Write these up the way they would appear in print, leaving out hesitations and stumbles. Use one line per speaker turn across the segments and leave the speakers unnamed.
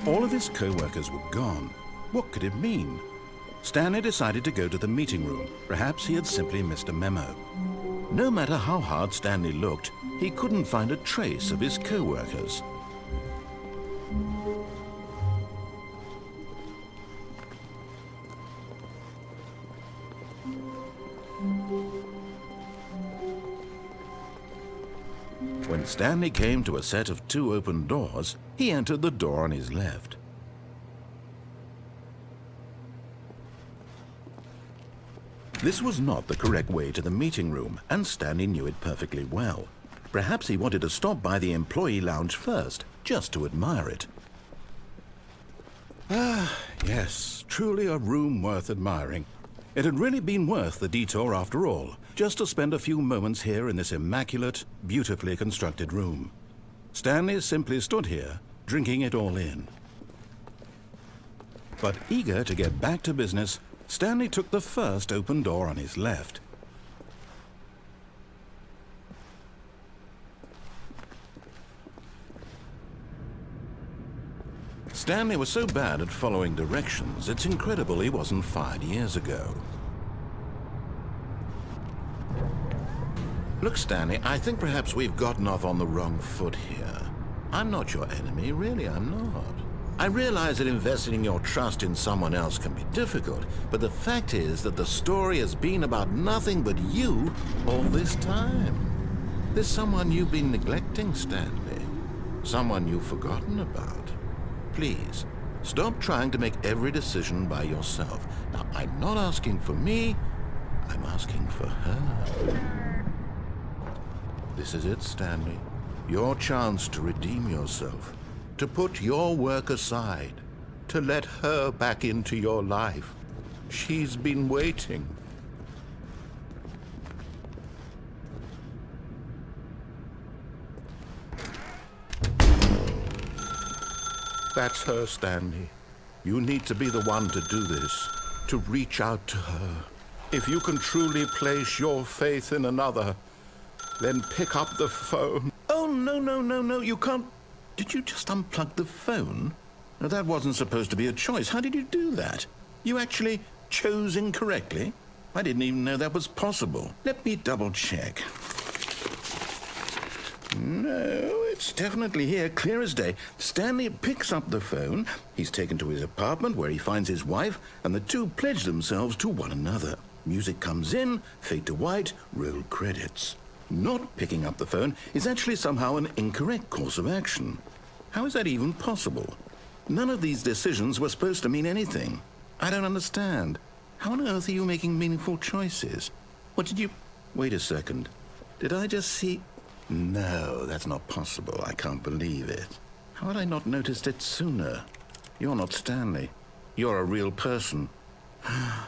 All of his co-workers were gone. What could it mean? Stanley decided to go to the meeting room. Perhaps he had simply missed a memo. No matter how hard Stanley looked, he couldn't find a trace of his co-workers. When Stanley came to a set of 2 open doors, he entered the door on his left. This was not the correct way to the meeting room, and Stanley knew it perfectly well. Perhaps he wanted to stop by the employee lounge first, just to admire it. Ah, yes, truly a room worth admiring. It had really been worth the detour after all, just to spend a few moments here in this immaculate, beautifully constructed room. Stanley simply stood here, drinking it all in. But eager to get back to business, Stanley took the first open door on his left. Stanley was so bad at following directions, it's incredible he wasn't fired years ago. Look, Stanley, I think perhaps we've gotten off on the wrong foot here. I'm not your enemy, really, I'm not. I realize that investing your trust in someone else can be difficult, but the fact is that the story has been about nothing but you all this time. There's someone you've been neglecting, Stanley. Someone you've forgotten about. Please, stop trying to make every decision by yourself. Now, I'm not asking for me, I'm asking for her. This is it, Stanley. Your chance to redeem yourself. To put your work aside, to let her back into your life. She's been waiting. That's her, Stanley. You need to be the one to do this, to reach out to her. If you can truly place your faith in another, then pick up the phone. Oh, no, you can't. Did you just unplug the phone? Now, that wasn't supposed to be a choice. How did you do that? You actually chose incorrectly? I didn't even know that was possible. Let me double check. No, it's definitely here, clear as day. Stanley picks up the phone. He's taken to his apartment where he finds his wife, and the two pledge themselves to one another. Music comes in, fade to white, roll credits. Not picking up the phone is actually somehow an incorrect course of action. How is that even possible? None of these decisions were supposed to mean anything. I don't understand. How on earth are you making meaningful choices? What did you... Wait a second. Did I just see... No, that's not possible. I can't believe it. How had I not noticed it sooner? You're not Stanley. You're a real person. I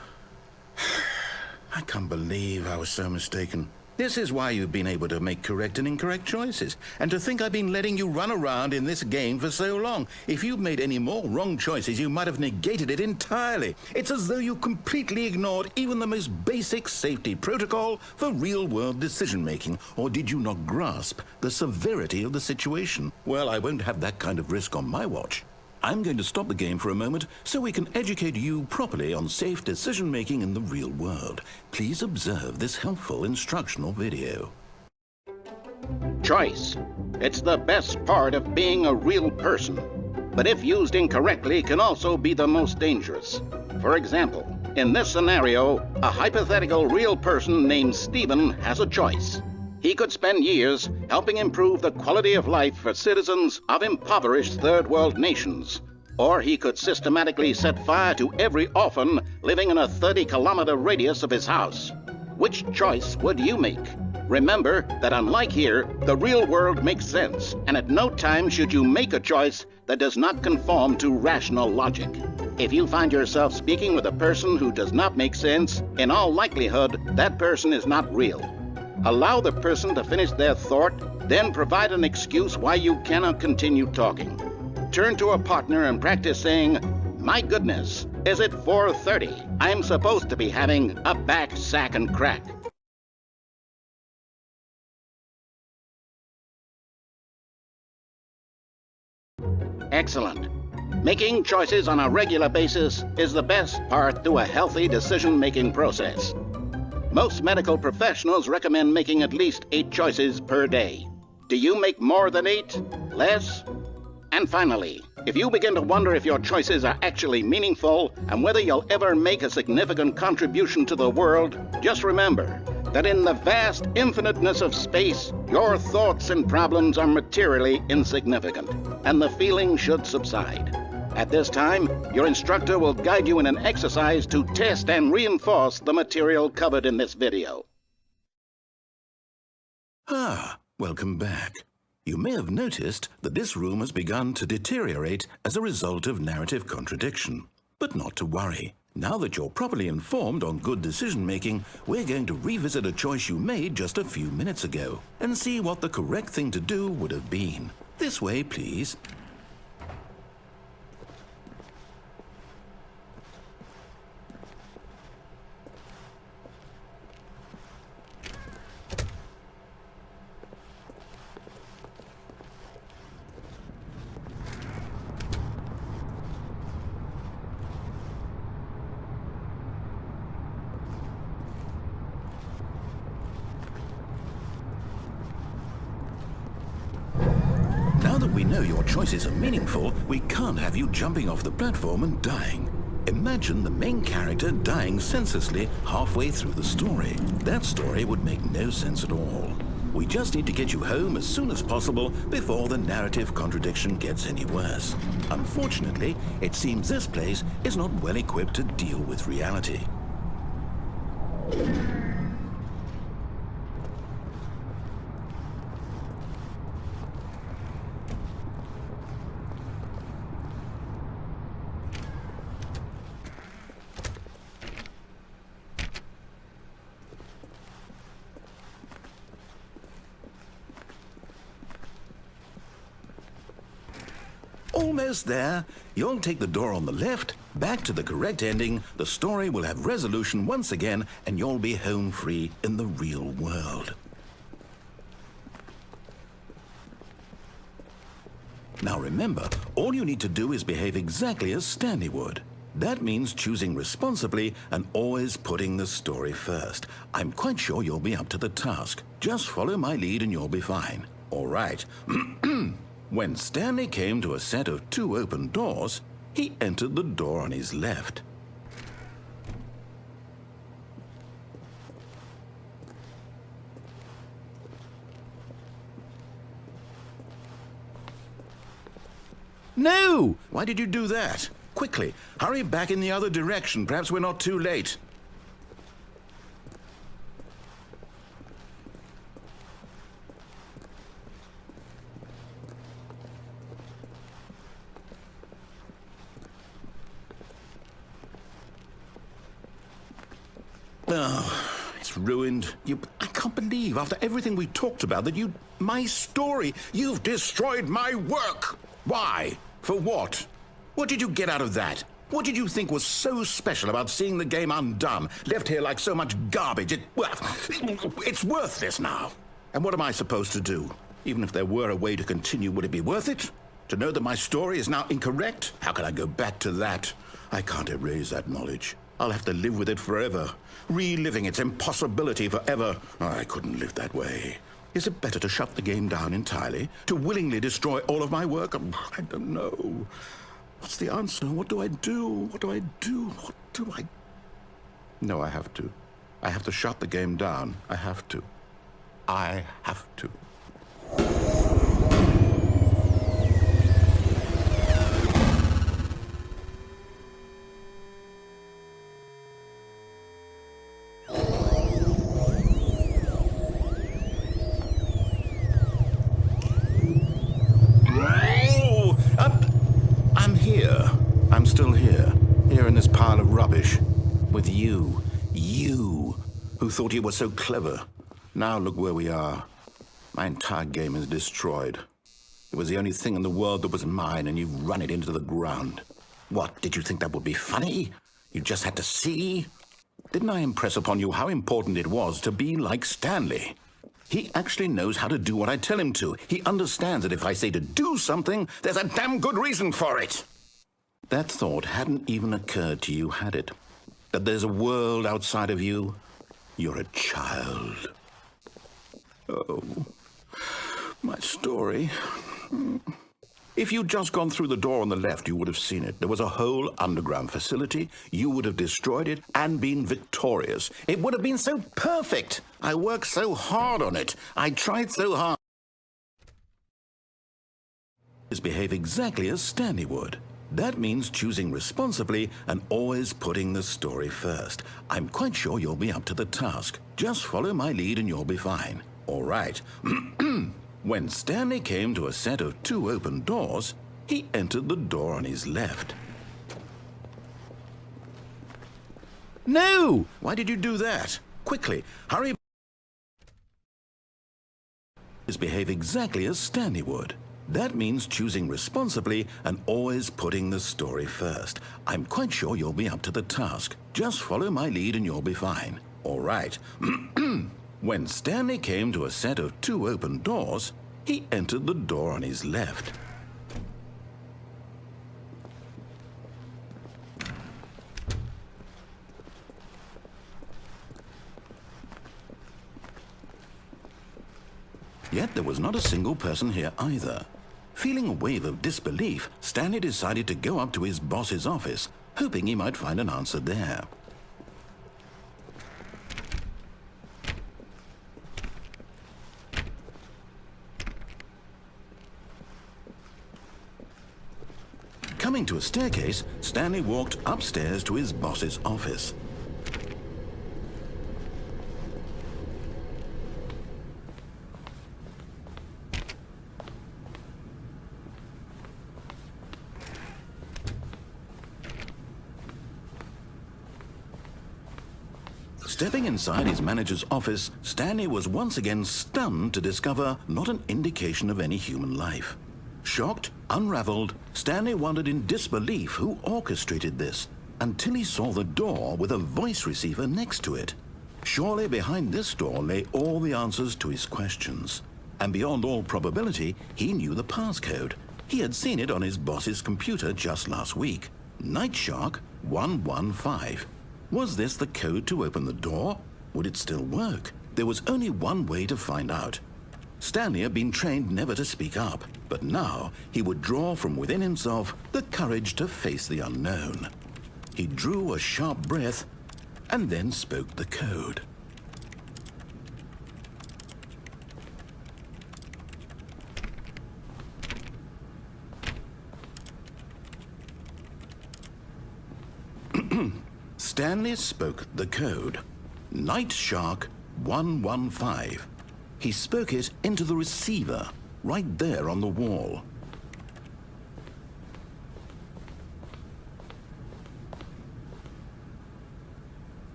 can't believe I was so mistaken. This is why you've been able to make correct and incorrect choices. And to think I've been letting you run around in this game for so long. If you'd made any more wrong choices, you might have negated it entirely. It's as though you completely ignored even the most basic safety protocol for real-world decision-making. Or did you not grasp the severity of the situation? Well, I won't have that kind of risk on my watch. I'm going to stop the game for a moment so we can educate you properly on safe decision-making in the real world. Please observe this helpful instructional video.
Choice. It's the best part of being a real person. But if used incorrectly, can also be the most dangerous. For example, in this scenario, a hypothetical real person named Stephen has a choice. He could spend years helping improve the quality of life for citizens of impoverished third world nations. Or he could systematically set fire to every orphan living in a 30-kilometer radius of his house. Which choice would you make? Remember that unlike here, the real world makes sense, and at no time should you make a choice that does not conform to rational logic. If you find yourself speaking with a person who does not make sense, in all likelihood, that person is not real. Allow the person to finish their thought, then provide an excuse why you cannot continue talking. Turn to a partner and practice saying, "My goodness, is it 4:30? I'm supposed to be having a back, sack, and crack." Excellent. Making choices on a regular basis is the best part to a healthy decision-making process. Most medical professionals recommend making at least 8 choices per day. Do you make more than 8? Less? And finally, if you begin to wonder if your choices are actually meaningful and whether you'll ever make a significant contribution to the world, just remember that in the vast infiniteness of space, your thoughts and problems are materially insignificant, and the feeling should subside. At this time, your instructor will guide you in an exercise to test and reinforce the material covered in this video.
Welcome back. You may have noticed that this room has begun to deteriorate as a result of narrative contradiction. But not to worry. Now that you're properly informed on good decision-making, we're going to revisit a choice you made just a few minutes ago and see what the correct thing to do would have been. This way, please. Now that we know your choices are meaningful, we can't have you jumping off the platform and dying. Imagine the main character dying senselessly halfway through the story. That story would make no sense at all. We just need to get you home as soon as possible before the narrative contradiction gets any worse. Unfortunately, it seems this place is not well equipped to deal with reality. Almost there. You'll take the door on the left, back to the correct ending, the story will have resolution once again, and you'll be home free in the real world. Now remember, all you need to do is behave exactly as Stanley would. That means choosing responsibly and always putting the story first. I'm quite sure you'll be up to the task. Just follow my lead and you'll be fine. All right. When Stanley came to a set of 2 open doors, he entered the door on his left. No! Why did you do that? Quickly, hurry back in the other direction. Perhaps we're not too late. Oh, it's ruined. I can't believe, after everything we talked about, that my story, you've destroyed my work. Why? For what? What did you get out of that? What did you think was so special about seeing the game undone, left here like so much garbage? It's worthless now. And what am I supposed to do? Even if there were a way to continue, would it be worth it? To know that my story is now incorrect? How can I go back to that? I can't erase that knowledge. I'll have to live with it forever, reliving its impossibility forever. I couldn't live that way. Is it better to shut the game down entirely? To willingly destroy all of my work? I don't know. What's the answer? What do I do? What do I do? What do I... No, I have to. I have to shut the game down. I have to. I have to. I'm still here in this pile of rubbish, with you who thought you were so clever. Now look where we are. My entire game is destroyed. It was the only thing in the world that was mine, and you've run it into the ground. What, did you think that would be funny? You just had to see? Didn't I impress upon you how important it was to be like Stanley? He actually knows how to do what I tell him to. He understands that if I say to do something, there's a damn good reason for it. That thought hadn't even occurred to you, had it? That there's a world outside of you? You're a child. Oh, my story. If you'd just gone through the door on the left, you would have seen it. There was a whole underground facility. You would have destroyed it and been victorious. It would have been so perfect. I worked so hard on it. I tried so hard. Behave exactly as Stanley would. That means choosing responsibly and always putting the story first. I'm quite sure you'll be up to the task. Just follow my lead and you'll be fine. All right. When Stanley came to a set of 2 open doors, he entered the door on his left. No! Why did you do that? Quickly, hurry. Behave exactly as Stanley would. That means choosing responsibly and always putting the story first. I'm quite sure you'll be up to the task. Just follow my lead and you'll be fine. All right. When Stanley came to a set of 2 open doors, he entered the door on his left. Yet there was not a single person here either. Feeling a wave of disbelief, Stanley decided to go up to his boss's office, hoping he might find an answer there. Coming to a staircase, Stanley walked upstairs to his boss's office. Stepping inside his manager's office, Stanley was once again stunned to discover not an indication of any human life. Shocked, unraveled, Stanley wondered in disbelief who orchestrated this, until he saw the door with a voice receiver next to it. Surely behind this door lay all the answers to his questions. And beyond all probability, he knew the passcode. He had seen it on his boss's computer just last week. Night Shark 115. Was this the code to open the door? Would it still work? There was only one way to find out. Stanley had been trained never to speak up, but now he would draw from within himself the courage to face the unknown. He drew a sharp breath and then spoke the code. Stanley spoke the code. Night Shark 115. He spoke it into the receiver, right there on the wall.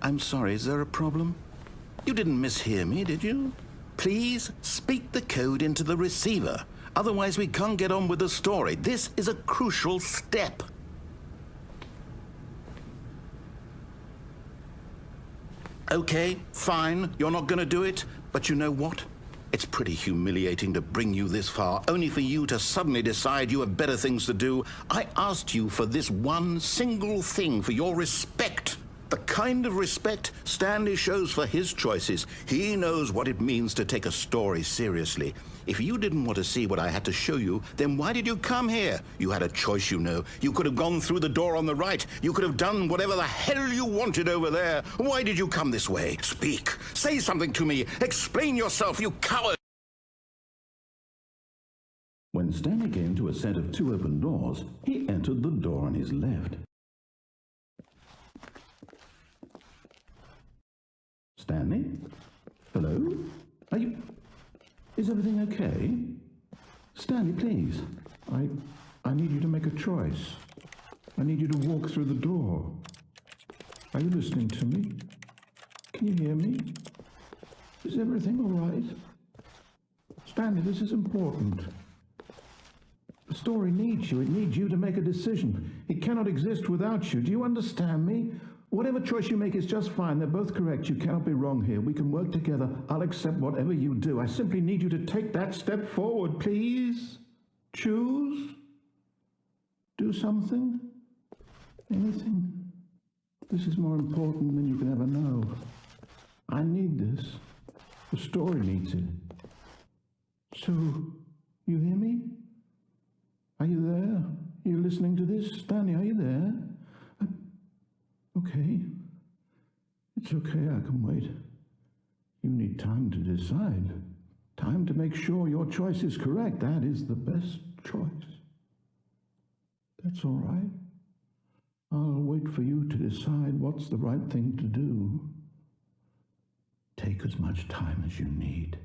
I'm sorry, is there a problem? You didn't mishear me, did you? Please speak the code into the receiver. Otherwise we can't get on with the story. This is a crucial step. Okay, fine, you're not going to do it, but you know what? It's pretty humiliating to bring you this far, only for you to suddenly decide you have better things to do. I asked you for this one single thing, for your respect. The kind of respect Stanley shows for his choices. He knows what it means to take a story seriously. If you didn't want to see what I had to show you, then why did you come here? You had a choice, you know. You could have gone through the door on the right. You could have done whatever the hell you wanted over there. Why did you come this way? Speak. Say something to me. Explain yourself, you coward. When Stanley came to a set of 2 open doors, he entered the door on his left. Stanley? Hello? Are you... Is everything okay? Stanley, please. I need you to make a choice. I need you to walk through the door. Are you listening to me? Can you hear me? Is everything all right? Stanley, this is important. The story needs you. It needs you to make a decision. It cannot exist without you. Do you understand me? Whatever choice you make is just fine. They're both correct. You cannot be wrong here. We can work together. I'll accept whatever you do. I simply need you to take that step forward, please. Choose. Do something.
Anything? This is more important than you can ever know. I need this. The story needs it. So, you hear me? Are you there? Are you listening to this? Stanley, are you there? Okay. It's okay, I can wait. You need time to decide. Time to make sure your choice is correct. That is the best choice. That's all right. I'll wait for you to decide what's the right thing to do. Take as much time as you need.